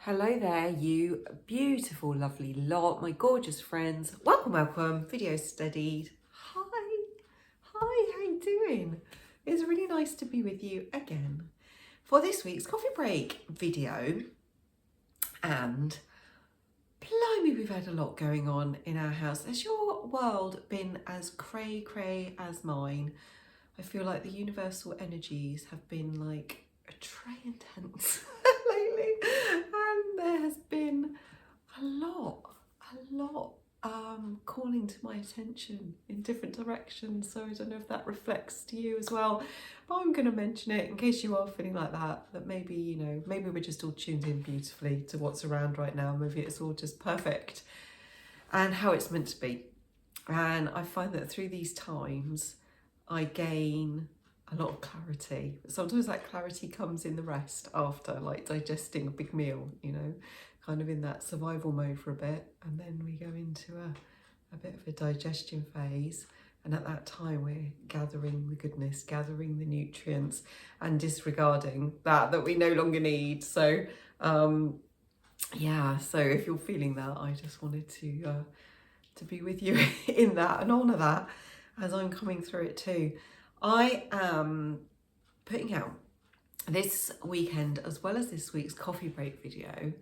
Hello there, you beautiful, lovely lot, my gorgeous friends. Welcome, video studied. Hi, how you doing? It's really nice to be with you again for this week's coffee break video. And blimey, we've had a lot going on in our house. Has your world been as cray as mine? I feel like the universal energies have been like a tray intense lately, and there has been a lot calling to my attention in different directions. So I don't know if that reflects to you as well, but I'm going to mention it in case you are feeling like that maybe, maybe we're just all tuned in beautifully to what's around right now. Maybe it's all just perfect and how it's meant to be. And I find that through these times, I gain a lot of clarity. Sometimes that clarity comes in the rest after, like digesting a big meal, kind of in that survival mode for a bit. And then we go into a bit of a digestion phase. And at that time, we're gathering the goodness, gathering the nutrients and disregarding that we no longer need. So, yeah, so if you're feeling that, I just wanted to be with you in that and honour that as I'm coming through it too. I am putting out this weekend, as well as this week's coffee break video,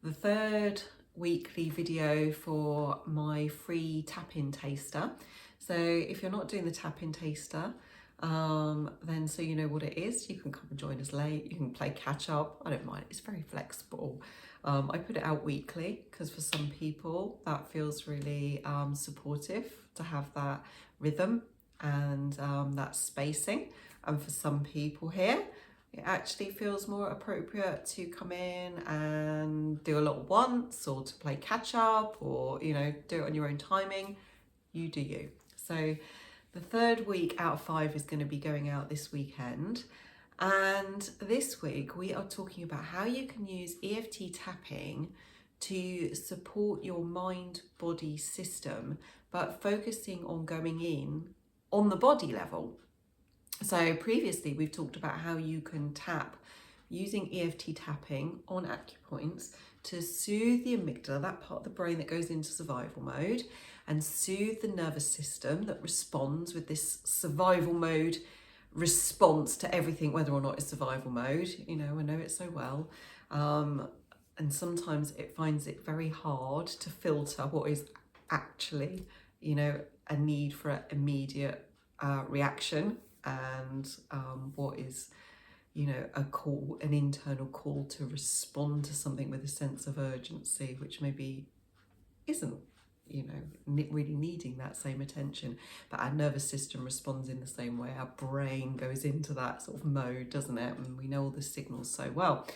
the third weekly video for my free tap-in taster. So if you're not doing the tap-in taster, then so you know what it is, you can come and join us late, you can play catch up, I don't mind, it's very flexible. I put it out weekly because for some people that feels really supportive to have that rhythm and that spacing, and for some people here it actually feels more appropriate to come in and do a lot once, or to play catch up, or do it on your own timing. You do you. So the third week out of 5 is going to be going out this weekend. And this week we are talking about how you can use EFT tapping to support your mind-body system, but focusing on going in on the body level. So previously we've talked about how you can tap using EFT tapping on acupoints to soothe the amygdala, that part of the brain that goes into survival mode, and soothe the nervous system that responds with this survival mode response to everything, whether or not it's survival mode. I know it so well. And sometimes it finds it very hard to filter what is actually, a need for an immediate reaction, and what is, a call, an internal call to respond to something with a sense of urgency, which maybe isn't really needing that same attention. But our nervous system responds in the same way. Our brain goes into that sort of mode, doesn't it? And we know all the signals so well.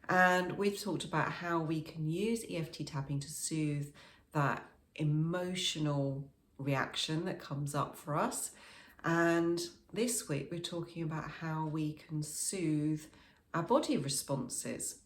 And we've talked about how we can use EFT tapping to soothe that emotional reaction that comes up for us. And this week we're talking about how we can soothe our body responses.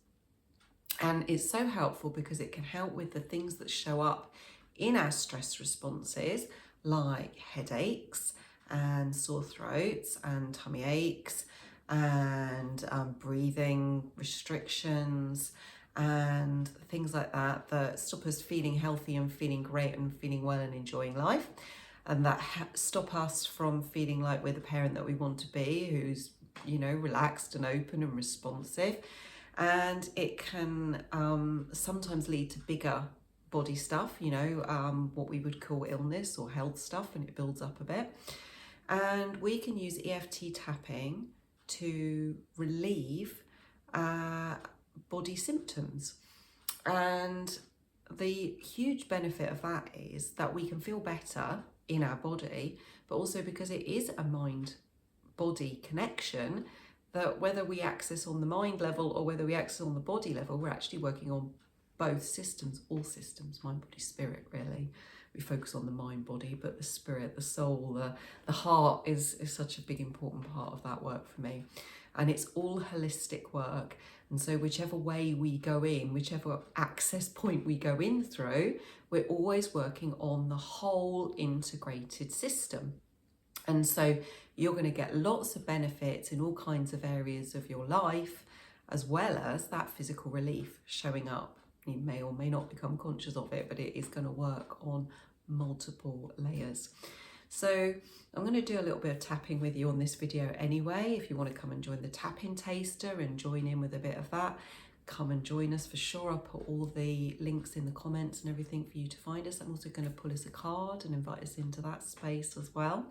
And it's so helpful because it can help with the things that show up in our stress responses, like headaches and sore throats and tummy aches and breathing restrictions and things like that stop us feeling healthy and feeling great and feeling well and enjoying life, and that stop us from feeling like we're the parent that we want to be, who's relaxed and open and responsive. And it can sometimes lead to bigger body stuff, what we would call illness or health stuff, and it builds up a bit. And we can use EFT tapping to relieve body symptoms. And the huge benefit of that is that we can feel better in our body, but also because it is a mind-body connection, that whether we access on the mind level or whether we access on the body level, we're actually working on both systems, all systems, mind, body, spirit, really. We focus on the mind, body, but the spirit, the soul, the heart is such a big, important part of that work for me. And it's all holistic work. And so whichever way we go in, whichever access point we go in through, we're always working on the whole integrated system. And so you're going to get lots of benefits in all kinds of areas of your life as well as that physical relief showing up. You may or may not become conscious of it, but it is going to work on multiple layers. So I'm going to do a little bit of tapping with you on this video anyway. If you want to come and join the tapping taster and join in with a bit of that, come and join us for sure. I'll put all the links in the comments and everything for you to find us. I'm also going to pull us a card and invite us into that space as well.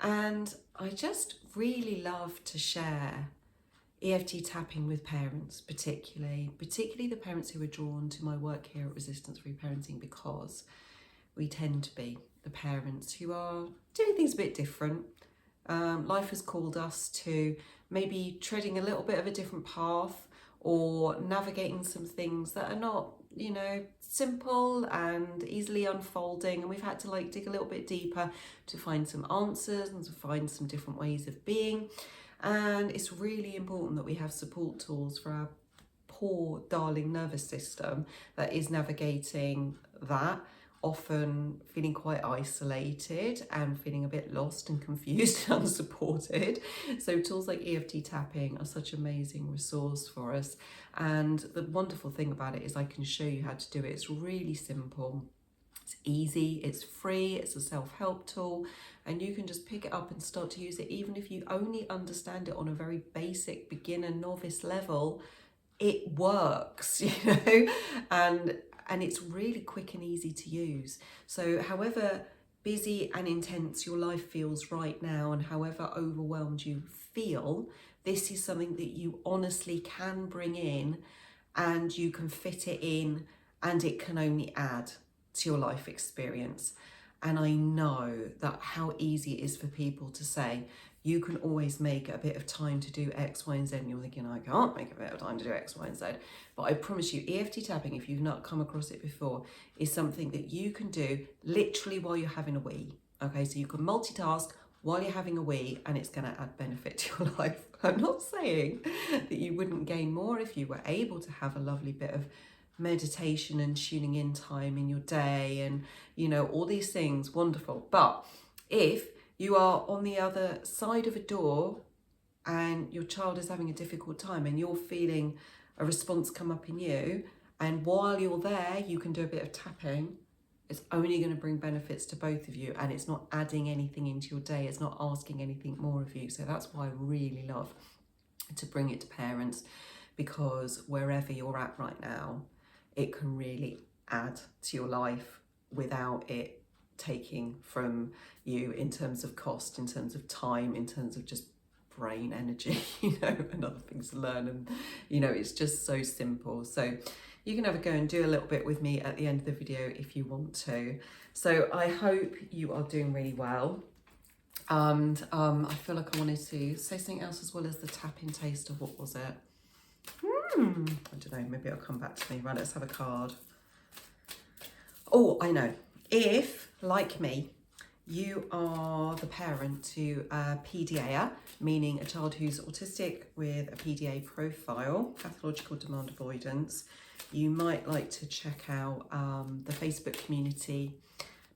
And I just really love to share EFT tapping with parents, particularly the parents who are drawn to my work here at Resistance Free Parenting, because we tend to be the parents who are doing things a bit different. Life has called us to maybe treading a little bit of a different path, or navigating some things that are not, simple and easily unfolding, and we've had to dig a little bit deeper to find some answers and to find some different ways of being. And it's really important that we have support tools for our poor darling nervous system that is navigating that, often feeling quite isolated and feeling a bit lost and confused and unsupported. So tools like EFT tapping are such an amazing resource for us. And the wonderful thing about it is I can show you how to do it. It's really simple. It's easy, it's free, it's a self-help tool, and you can just pick it up and start to use it. Even if you only understand it on a very basic beginner novice level, it works, and it's really quick and easy to use. So however busy and intense your life feels right now, and however overwhelmed you feel, this is something that you honestly can bring in, and you can fit it in, and it can only add to your life experience. And I know that how easy it is for people to say, you can always make a bit of time to do X, Y, and Z, and you're thinking, I can't make a bit of time to do X, Y, and Z. But I promise you, EFT tapping, if you've not come across it before, is something that you can do literally while you're having a wee. Okay, so you can multitask while you're having a wee, and it's going to add benefit to your life. I'm not saying that you wouldn't gain more if you were able to have a lovely bit of meditation and tuning in time in your day, and all these things, wonderful. But if you are on the other side of a door and your child is having a difficult time and you're feeling a response come up in you, and while you're there you can do a bit of tapping, it's only going to bring benefits to both of you, and it's not adding anything into your day, it's not asking anything more of you. So that's why I really love to bring it to parents, because wherever you're at right now, it can really add to your life without it taking from you in terms of cost, in terms of time, in terms of just brain energy, and other things to learn. And, it's just so simple. So you can have a go and do a little bit with me at the end of the video if you want to. So I hope you are doing really well. And I feel like I wanted to say something else as well as the tapping taster. What was it? I don't know, maybe it'll come back to me. Right, let's have a card. Oh, I know. If, like me, you are the parent to a PDAer, meaning a child who's autistic with a PDA profile, pathological demand avoidance, you might like to check out the Facebook community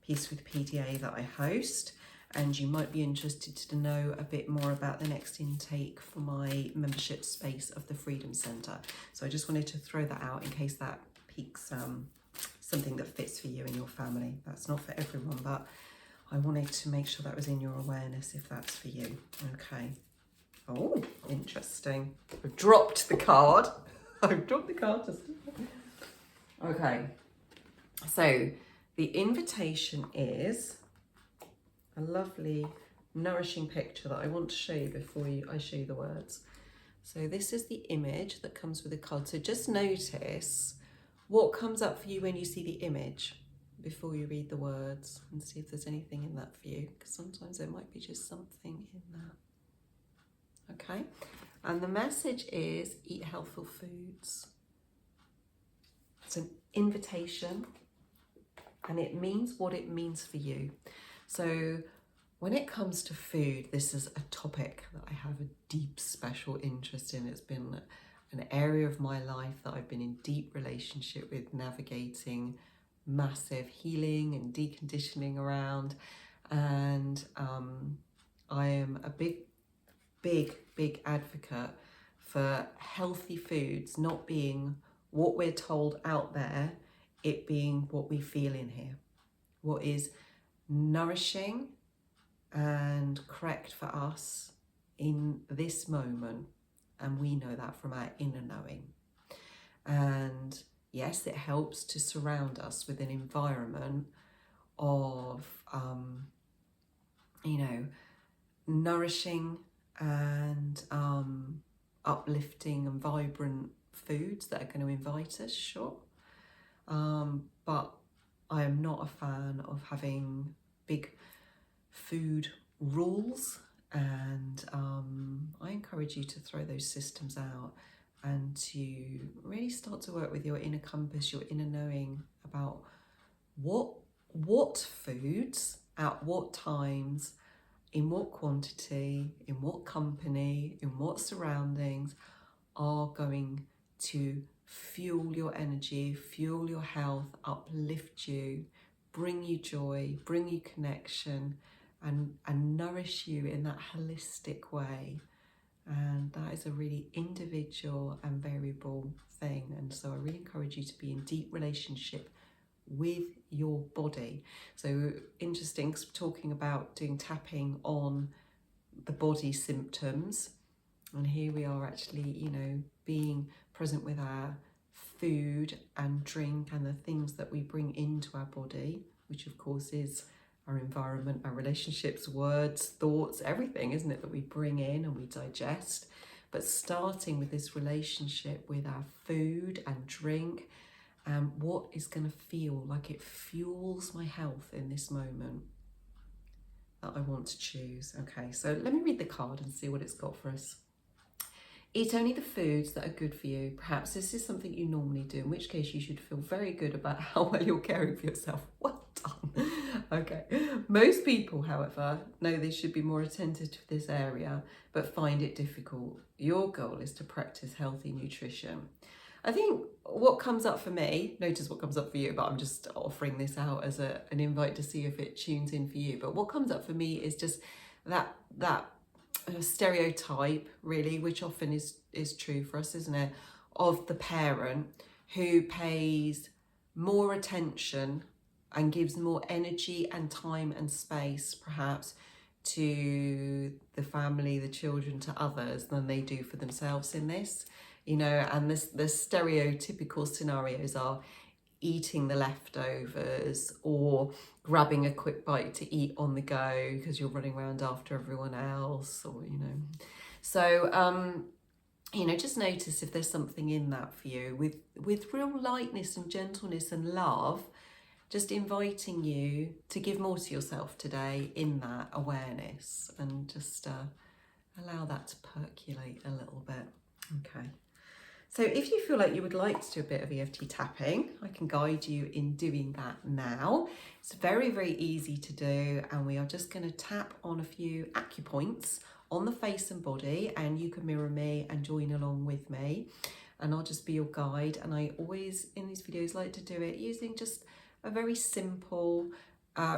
Peace with PDA that I host. And you might be interested to know a bit more about the next intake for my membership space of the Freedom Centre. So I just wanted to throw that out in case that piques something that fits for you and your family. That's not for everyone, but I wanted to make sure that was in your awareness if that's for you. Okay. Oh, interesting. I've dropped the card. I've dropped the card. Okay. So the invitation is a lovely, nourishing picture that I want to show you before I show you the words. So this is the image that comes with the card. So just notice what comes up for you when you see the image before you read the words, and see if there's anything in that for you, because sometimes there might be just something in that. Okay, and the message is eat healthful foods. It's an invitation, and it means what it means for you. So when it comes to food, this is a topic that I have a deep special interest in. It's been an area of my life that I've been in deep relationship with, navigating massive healing and deconditioning around. And I am a big advocate for healthy foods not being what we're told out there, it being what we feel in here, what is nourishing and correct for us in this moment. And we know that from our inner knowing. And yes, it helps to surround us with an environment of, nourishing and uplifting and vibrant foods that are going to invite us, sure. But I am not a fan of having big food rules, and I encourage you to throw those systems out and to really start to work with your inner compass, your inner knowing about what foods, at what times, in what quantity, in what company, in what surroundings are going to fuel your energy, fuel your health, uplift you, bring you joy, bring you connection, and nourish you in that holistic way. And that is a really individual and variable thing. And so I really encourage you to be in deep relationship with your body. So interesting, talking about doing tapping on the body symptoms. And here we are actually, being present with our food and drink and the things that we bring into our body, which of course is our environment, our relationships, words, thoughts, everything, isn't it, that we bring in and we digest. But starting with this relationship with our food and drink, and what is going to feel like it fuels my health in this moment that I want to choose. Okay, so let me read the card and see what it's got for us. Eat only the foods that are good for you. Perhaps this is something you normally do, in which case you should feel very good about how well you're caring for yourself. Well done. Okay. Most people, however, know they should be more attentive to this area, but find it difficult. Your goal is to practice healthy nutrition. I think what comes up for me, notice what comes up for you, but I'm just offering this out as an invite to see if it tunes in for you. But what comes up for me is just that stereotype, really, which often is true for us, isn't it, of the parent who pays more attention and gives more energy and time and space, perhaps, to the family, the children, to others than they do for themselves in this. And the stereotypical scenarios are eating the leftovers or grabbing a quick bite to eat on the go because you're running around after everyone else, or so just notice if there's something in that for you, with real lightness and gentleness and love, just inviting you to give more to yourself today in that awareness, and just allow that to percolate a little bit. Okay. So if you feel like you would like to do a bit of EFT tapping, I can guide you in doing that now. It's very, very easy to do, and we are just going to tap on a few acupoints on the face and body, and you can mirror me and join along with me, and I'll just be your guide. And I always, in these videos, like to do it using just a very simple,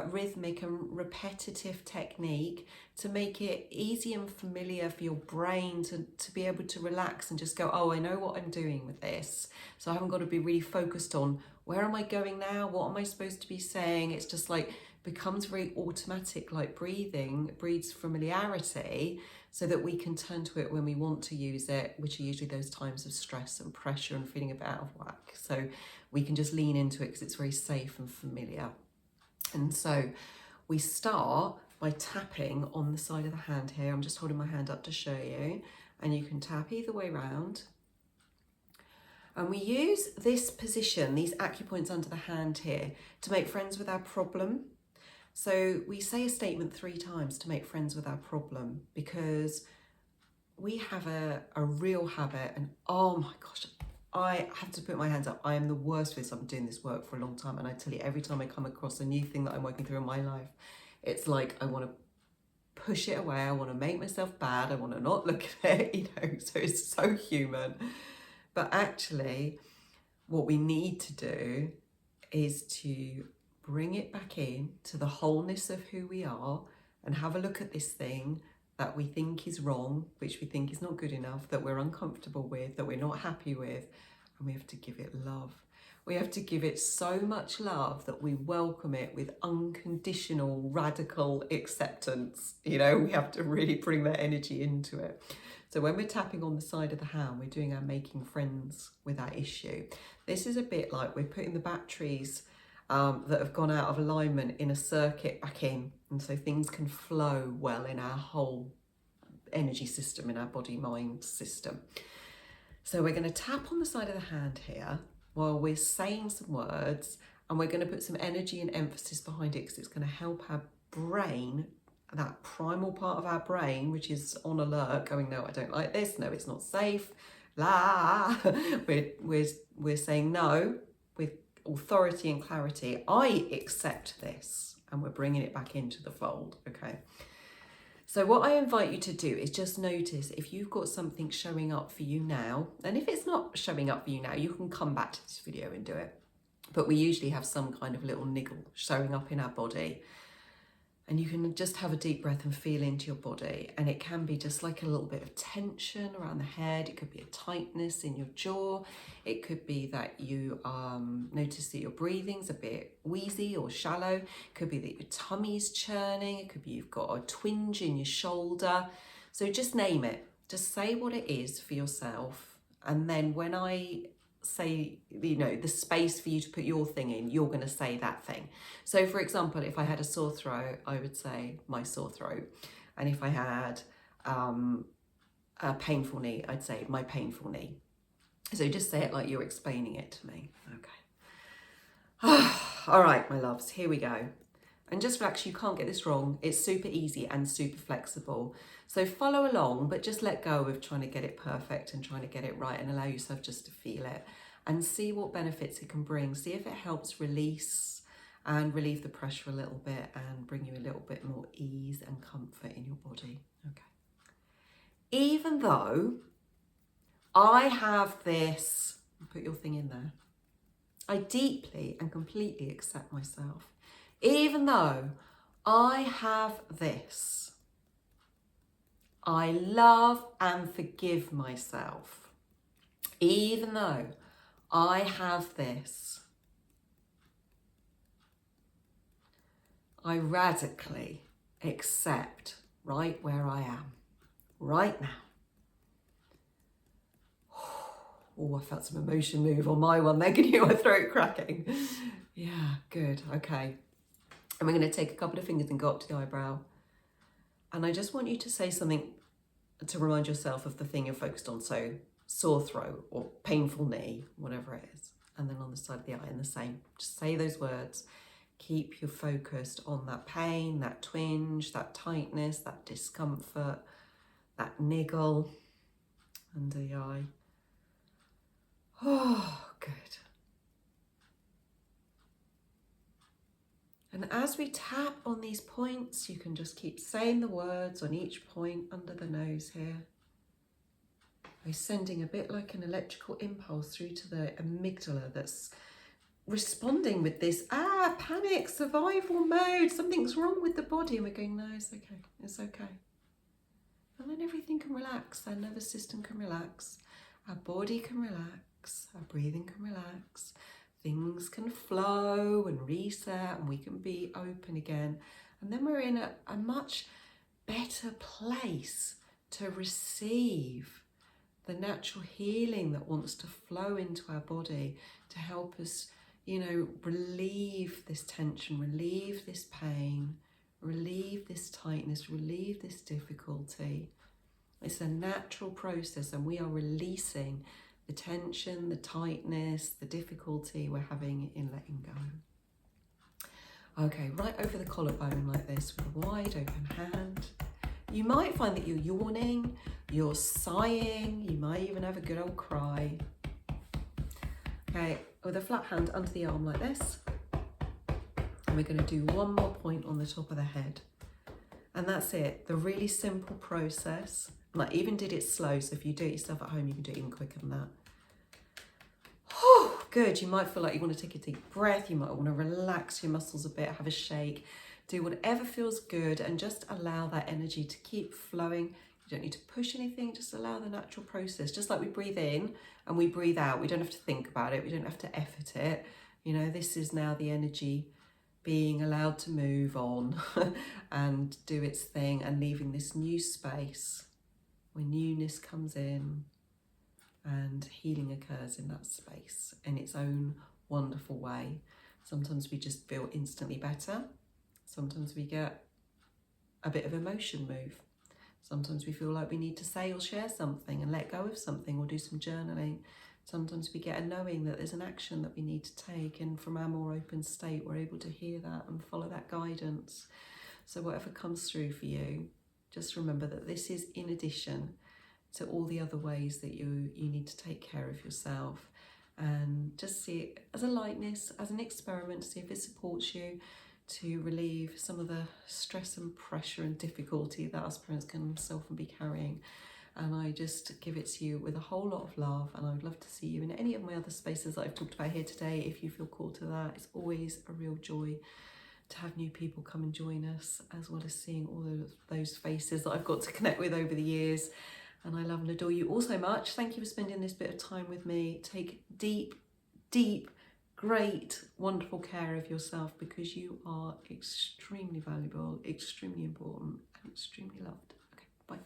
rhythmic and repetitive technique to make it easy and familiar for your brain to be able to relax and just go, oh, I know what I'm doing with this. So I haven't got to be really focused on where am I going now? What am I supposed to be saying? It's just like becomes very automatic, like breathing, breeds familiarity, so that we can turn to it when we want to use it, which are usually those times of stress and pressure and feeling a bit out of whack. So we can just lean into it because it's very safe and familiar. And so we start by tapping on the side of the hand here. I'm just holding my hand up to show you, and you can tap either way round. And we use this position, these acupoints under the hand here, to make friends with our problem. So we say a statement 3 times to make friends with our problem, because we have a real habit, and oh my gosh, I have to put my hands up. I am the worst for this. I've been doing this work for a long time, and I tell you, every time I come across a new thing that I'm working through in my life, it's like I want to push it away. I want to make myself bad. I want to not look at it, so it's so human. But actually, what we need to do is to bring it back in to the wholeness of who we are and have a look at this thing that we think is wrong, which we think is not good enough, that we're uncomfortable with, that we're not happy with, and we have to give it love. We have to give it so much love that we welcome it with unconditional, radical acceptance. You know, we have to really bring that energy into it. So when we're tapping on the side of the hand, we're doing our making friends with that issue. This is a bit like we're putting the batteries that have gone out of alignment in a circuit back in. And so things can flow well in our whole energy system, in our body-mind system. So we're going to tap on the side of the hand here while we're saying some words, and we're going to put some energy and emphasis behind it because it's going to help our brain, that primal part of our brain, which is on alert, going, no, I don't like this, no, it's not safe, la. We're saying no with authority and clarity. I accept this, and we're bringing it back into the fold, okay? So what I invite you to do is just notice if you've got something showing up for you now, and if it's not showing up for you now, you can come back to this video and do it. But we usually have some kind of little niggle showing up in our body. And you can just have a deep breath and feel into your body. And it can be just like a little bit of tension around the head. It could be a tightness in your jaw. It could be that you notice that your breathing's a bit wheezy or shallow. It could be that your tummy's churning. It could be you've got a twinge in your shoulder. So just name it. Just say what it is for yourself. And then when I say, you know, the space for you to put your thing in, you're going to say that thing. So for example, if I had a sore throat, I would say my sore throat. And if I had a painful knee, I'd say my painful knee. So just say it like you're explaining it to me. Okay. All right, my loves, here we go. And just relax, you can't get this wrong. It's super easy and super flexible. So follow along, but just let go of trying to get it perfect and trying to get it right, and allow yourself just to feel it and see what benefits it can bring. See if it helps release and relieve the pressure a little bit and bring you a little bit more ease and comfort in your body. Okay. Even though I have this, put your thing in there, I deeply and completely accept myself. Even though I have this, I love and forgive myself. Even though I have this, I radically accept right where I am, right now. Oh, I felt some emotion move on my one there. Can you hear my throat cracking? Yeah, good, okay. And we're going to take a couple of fingers and go up to the eyebrow. And I just want you to say something to remind yourself of the thing you're focused on. So sore throat or painful knee, whatever it is. And then on the side of the eye, and the same. Just say those words. Keep you focused on that pain, that twinge, that tightness, that discomfort, that niggle under the eye. Oh, good. And as we tap on these points, you can just keep saying the words on each point under the nose here. We're sending a bit like an electrical impulse through to the amygdala that's responding with this, panic, survival mode, something's wrong with the body. And we're going, no, it's okay, it's okay. And then everything can relax, our nervous system can relax, our body can relax, our breathing can relax. Things can flow and reset, and we can be open again. And then we're in a much better place to receive the natural healing that wants to flow into our body to help us, you know, relieve this tension, relieve this pain, relieve this tightness, relieve this difficulty. It's a natural process, and we are releasing the tension, the tightness, the difficulty we're having in letting go. Okay, right over the collarbone like this with a wide open hand. You might find that you're yawning, you're sighing, you might even have a good old cry. Okay, with a flat hand under the arm like this. And we're going to do one more point on the top of the head. And that's it, the really simple process. And I even did it slow, so if you do it yourself at home, you can do it even quicker than that. Oh, good. You might feel like you want to take a deep breath. You might want to relax your muscles a bit, have a shake. Do whatever feels good and just allow that energy to keep flowing. You don't need to push anything, just allow the natural process. Just like we breathe in and we breathe out, we don't have to think about it, we don't have to effort it. You know, this is now the energy being allowed to move on and do its thing, and leaving this new space where newness comes in and healing occurs in that space in its own wonderful way. Sometimes we just feel instantly better. Sometimes we get a bit of emotion move. Sometimes we feel like we need to say or share something and let go of something, or do some journaling. Sometimes we get a knowing that there's an action that we need to take, and from our more open state we're able to hear that and follow that guidance. So whatever comes through for you, just remember that this is in addition to all the other ways that you need to take care of yourself, and just see it as a lightness, as an experiment, see if it supports you to relieve some of the stress and pressure and difficulty that us parents can so often be carrying. And I just give it to you with a whole lot of love, and I would love to see you in any of my other spaces that I've talked about here today if you feel called to that. It's always a real joy to have new people come and join us, as well as seeing all of those faces that I've got to connect with over the years. And I love and adore you all so much. Thank you for spending this bit of time with me. Take deep, deep, great, wonderful care of yourself, because you are extremely valuable, extremely important, and extremely loved. Okay, bye.